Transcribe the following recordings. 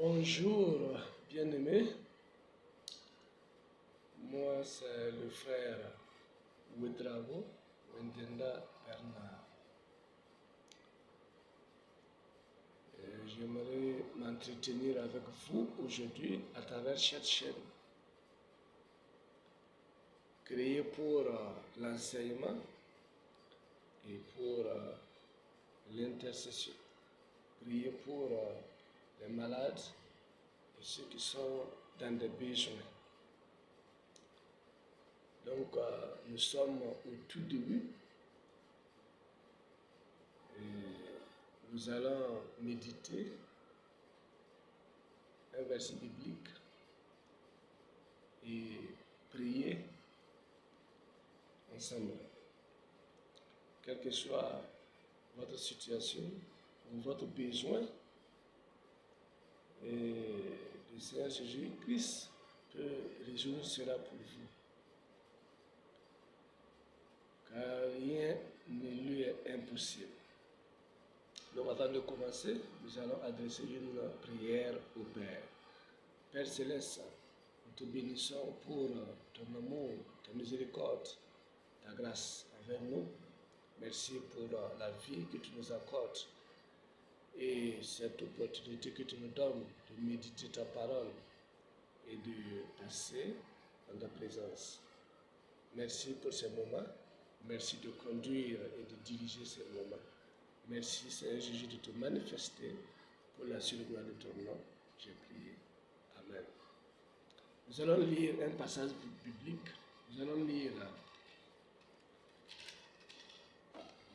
Bonjour, bien-aimé. Moi, c'est le frère Ouedraogo Wendenda Bernard. J'aimerais m'entretenir avec vous aujourd'hui à travers cette chaîne créée pour l'enseignement et pour l'intercession. Prier pour les malades et ceux qui sont dans des besoins. Donc, nous sommes au tout début. Et nous allons méditer un verset biblique et prier ensemble. Quelle que soit votre situation ou votre besoin, et le Seigneur Jésus-Christ peut résoudre cela pour vous. Car rien ne lui est impossible. Donc avant de commencer, nous allons adresser une prière au Père. Père Céleste, nous te bénissons pour ton amour, ta miséricorde, ta grâce envers nous. Merci pour la vie que tu nous accordes et cette opportunité que tu nous donnes de méditer ta parole et de passer dans ta présence. Merci pour ces moments. Merci de conduire et de diriger ces moments. Merci, Seigneur Jésus, de te manifester pour la seule gloire de ton nom. J'ai prié. Amen. Nous allons lire un passage biblique. Nous allons lire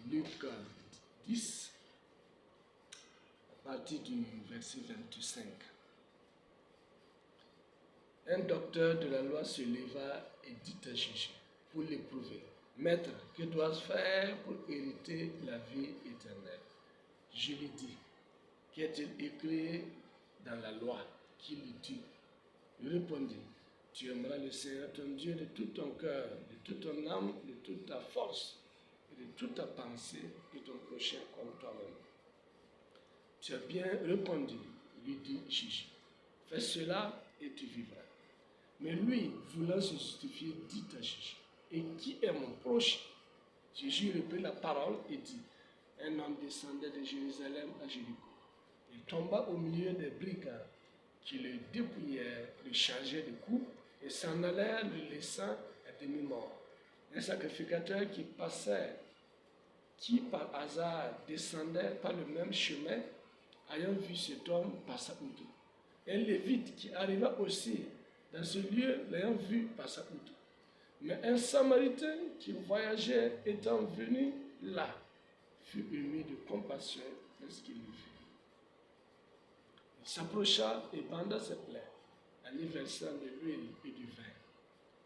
Luc 10, à partir du verset 25. Un docteur de la loi se leva et dit à Jésus, pour l'éprouver, Maître, que dois-je faire pour hériter la vie éternelle? Je lui dis, qu'est-il écrit dans la loi qui lui dit? Il répondit, tu aimeras le Seigneur ton Dieu de tout ton cœur, de toute ton âme, de toute ta force et de toute ta pensée et ton prochain comme toi-même. Tu as bien répondu, lui dit Jésus. Fais cela et tu vivras. Mais lui, voulant se justifier, dit à Jésus, et qui est mon proche? Jésus reprit la parole et dit, un homme descendait de Jérusalem à Jéricho. Il tomba au milieu des brigands qui le dépouillèrent, le chargeaient de coups et s'en allèrent le laissant à demi-mort. Un sacrificateur qui passait, qui par hasard descendait par le même chemin, ayant vu cet homme, passa outre. Un lévite qui arriva aussi dans ce lieu, l'ayant vu, passa outre. Mais un samaritain qui voyageait étant venu là, fut ému de compassion lorsqu'il le vit. Il s'approcha et banda ses plaies, en y versant de l'huile et du vin.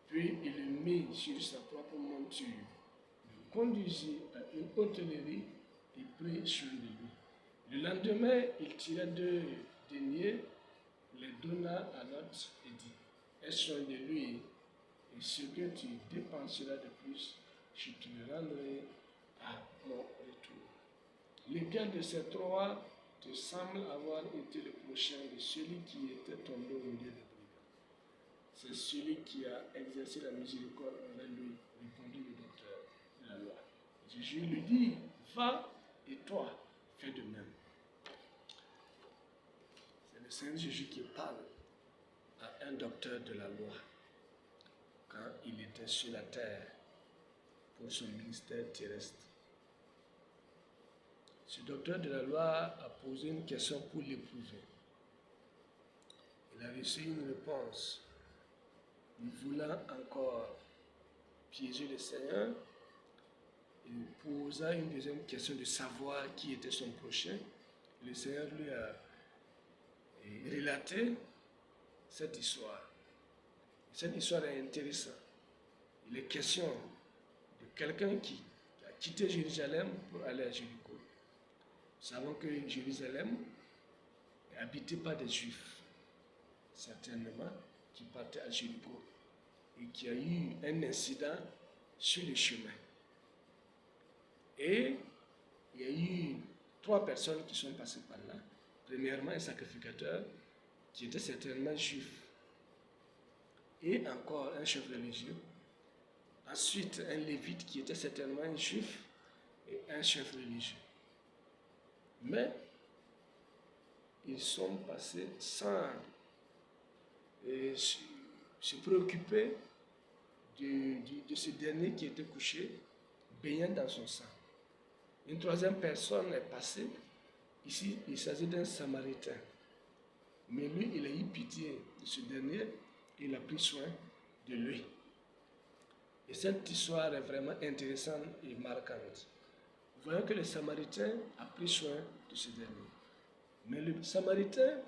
Puis il le mit sur sa propre monture, le conduisit à une hôtellerie et prit soin de lui. Le lendemain, il tira 2 deniers, les donna à l'autre et dit, aie soin de lui, et ce que tu dépenseras de plus, je te le rendrai à mon retour. Lequel de ces 3 te semble avoir été le prochain de celui qui était tombé au milieu des brigands? C'est celui qui a exercé la miséricorde envers lui, répondit le docteur de la loi. Jésus lui dit, va et toi, fais de même. C'est le Seigneur Jésus qui parle à un docteur de la loi quand il était sur la terre pour son ministère terrestre. Ce docteur de la loi a posé une question pour l'éprouver. Il a reçu une réponse. Voulant encore piéger le Seigneur, il posa une deuxième question de savoir qui était son prochain. Le Seigneur lui a relaté cette histoire. Cette histoire est intéressante. Il est question de quelqu'un qui a quitté Jérusalem pour aller à Jéricho. Nous savons que Jérusalem est habité par des Juifs, certainement, qui partaient à Jéricho et qui a eu un incident sur le chemin. Et il y a eu 3 personnes qui sont passées par là. Premièrement, un sacrificateur qui était certainement juif, et encore un chef religieux. Ensuite, un lévite qui était certainement un juif et un chef religieux. Mais ils sont passés sans se préoccuper de ce dernier qui était couché, baignant dans son sang. Une troisième personne est passée. Ici, il s'agit d'un Samaritain. Mais lui, il a eu pitié de ce dernier, il a pris soin de lui. Et cette histoire est vraiment intéressante et marquante. Vous voyez que le Samaritain a pris soin de ce dernier. Mais le Samaritain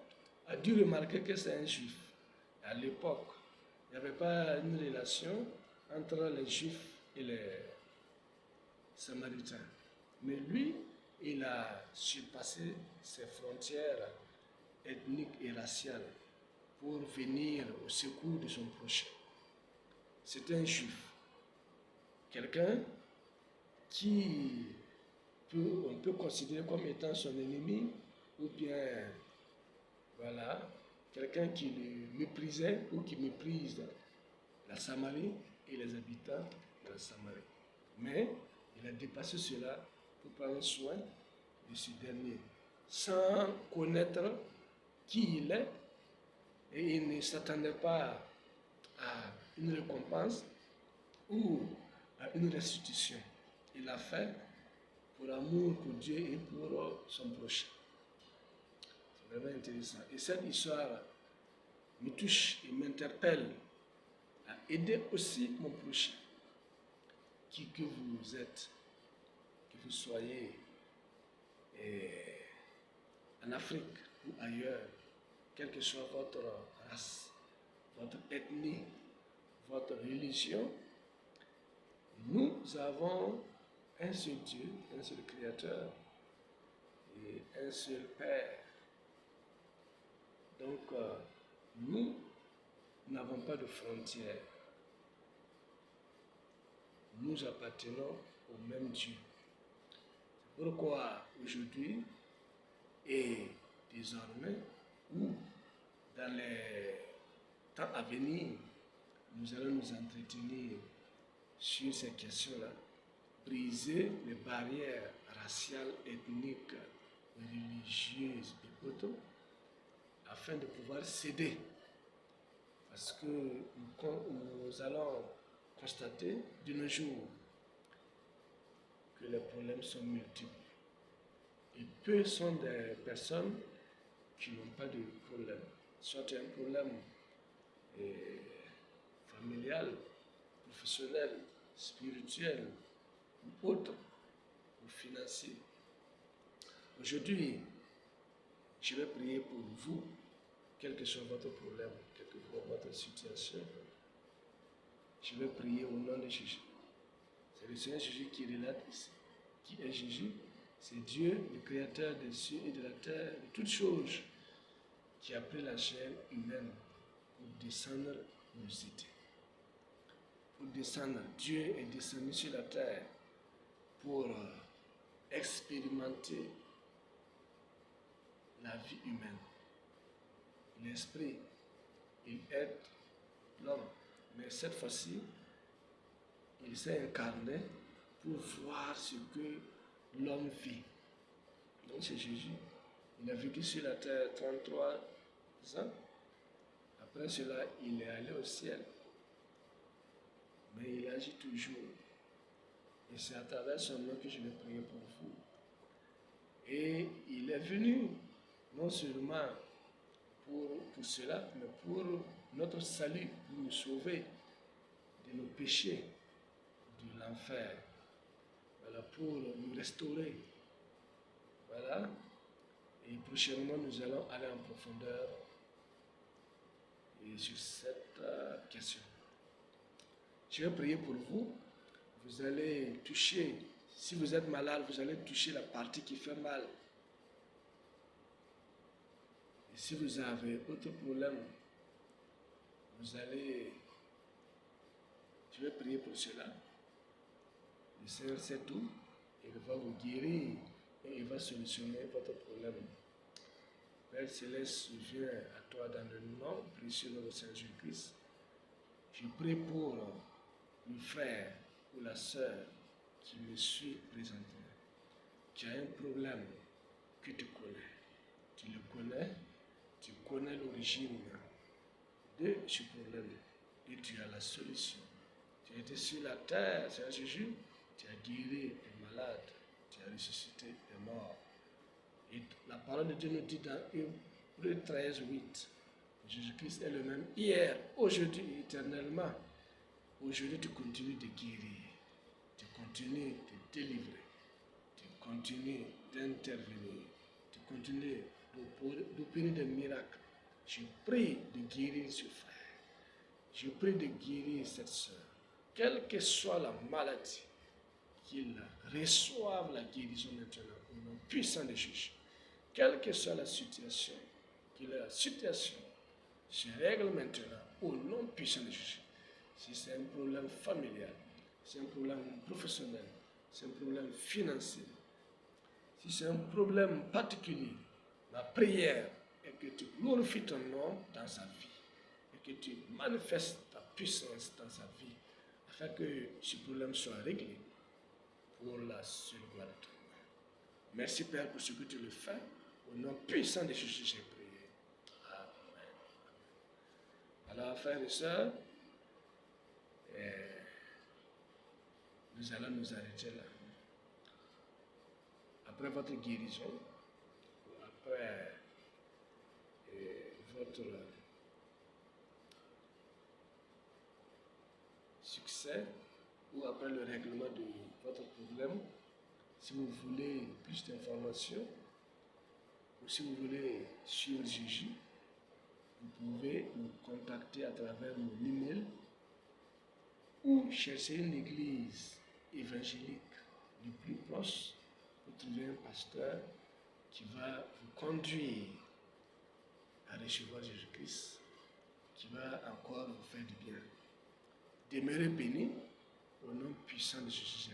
a dû remarquer que c'est un Juif. À l'époque, il n'y avait pas une relation entre les Juifs et les Samaritains. Mais lui, il a surpassé ses frontières ethniques et raciales pour venir au secours de son prochain. C'est un Juif. Quelqu'un qui on peut considérer comme étant son ennemi, ou bien, voilà, quelqu'un qui le méprisait ou qui méprise la Samarie et les habitants de la Samarie. Mais il a dépassé cela pour prendre soin de ce dernier, sans connaître qui il est, et il ne s'attendait pas à une récompense ou à une restitution. Il l'a fait pour amour pour Dieu et pour son prochain. C'est vraiment intéressant. Et cette histoire me touche et m'interpelle à aider aussi mon prochain, qui que vous êtes, que vous soyez en Afrique ou ailleurs, quelle que soit votre race, votre ethnie, votre religion, nous avons un seul Dieu, un seul Créateur et un seul Père. Donc, nous n'avons pas de frontières. Nous appartenons au même Dieu. C'est pourquoi aujourd'hui et désormais, ou dans les temps à venir, nous allons nous entretenir sur ces questions-là, briser les barrières raciales, ethniques, religieuses et autres, afin de pouvoir s'aider. Parce que nous allons constater de nos jours que les problèmes sont multiples. Et peu sont des personnes qui n'ont pas de problème. Soit un problème familial, professionnel, spirituel ou autre, ou financier. Aujourd'hui, je vais prier pour vous, quel que soit votre problème, quelle que soit votre situation. Je vais prier au nom de Jésus. C'est le Seigneur Jésus qui relate ici. Qui est Jésus? C'est Dieu, le Créateur des cieux et de la terre, de toutes choses, qui a pris la chair humaine pour descendre nous aider. Pour descendre, Dieu est descendu sur la terre pour expérimenter la vie humaine. L'esprit, il aide l'homme, mais cette fois-ci, il s'est incarné pour voir ce que l'homme vit. Donc c'est Jésus. Il a vécu sur la terre 33 ans. Après cela, il est allé au ciel. Mais il agit toujours. Et c'est à travers son nom que je vais prier pour vous. Et il est venu non seulement pour cela, mais pour notre salut, pour nous sauver de nos péchés, de l'enfer. Voilà, pour nous restaurer. Voilà. Et prochainement, nous allons aller en profondeur sur cette question. Je vais prier pour vous. Vous allez toucher, si vous êtes malade, vous allez toucher la partie qui fait mal. Et si vous avez autre problème, vous allez, je vais prier pour cela. Le Seigneur sait tout, il va vous guérir et il va solutionner votre problème. Père Père Céleste, je viens à toi dans le nom précieux de notre Seigneur Jésus-Christ. Je prie pour le frère ou la sœur qui me suit présentement. Tu as un problème que tu connais. Tu le connais, tu connais l'origine de ce problème et tu as la solution. Tu as été sur la terre, Seigneur Jésus, tu as guéri les malades, tu as ressuscité les morts. Et la parole de Dieu nous dit dans Hébreux 13, 8, Jésus-Christ est le même hier, aujourd'hui, éternellement. Aujourd'hui, tu continues de guérir, tu continues de délivrer, tu continues d'intervenir, tu continues d'opérer des miracles. Je prie de guérir ce frère. Je prie de guérir cette soeur. Quelle que soit la maladie, qu'il reçoive la guérison maintenant au nom puissant de Jésus. Quelle que soit la situation, que la situation se règle maintenant au nom puissant de Jésus. Si c'est un problème familial, c'est un problème professionnel, c'est un problème financier, si c'est un problème particulier, ma prière est que tu glorifies ton nom dans sa vie et que tu manifestes ta puissance dans sa vie afin que ce problème soit réglé pour la seule gloire de ton nom. Merci Père pour ce que tu le fais. Au nom puissant de Jésus, j'ai prié. Amen. Alors, frères et sœurs, nous allons nous arrêter là. Après votre guérison, après votre succès, ou après le règlement de votre problème, si vous voulez plus d'informations, ou si vous voulez suivre Jésus, vous pouvez nous contacter à travers mon email ou chercher une église évangélique du plus proche pour trouver un pasteur qui va vous conduire à recevoir Jésus-Christ, qui va encore vous faire du bien. Demeurez bénis au nom puissant de Jésus.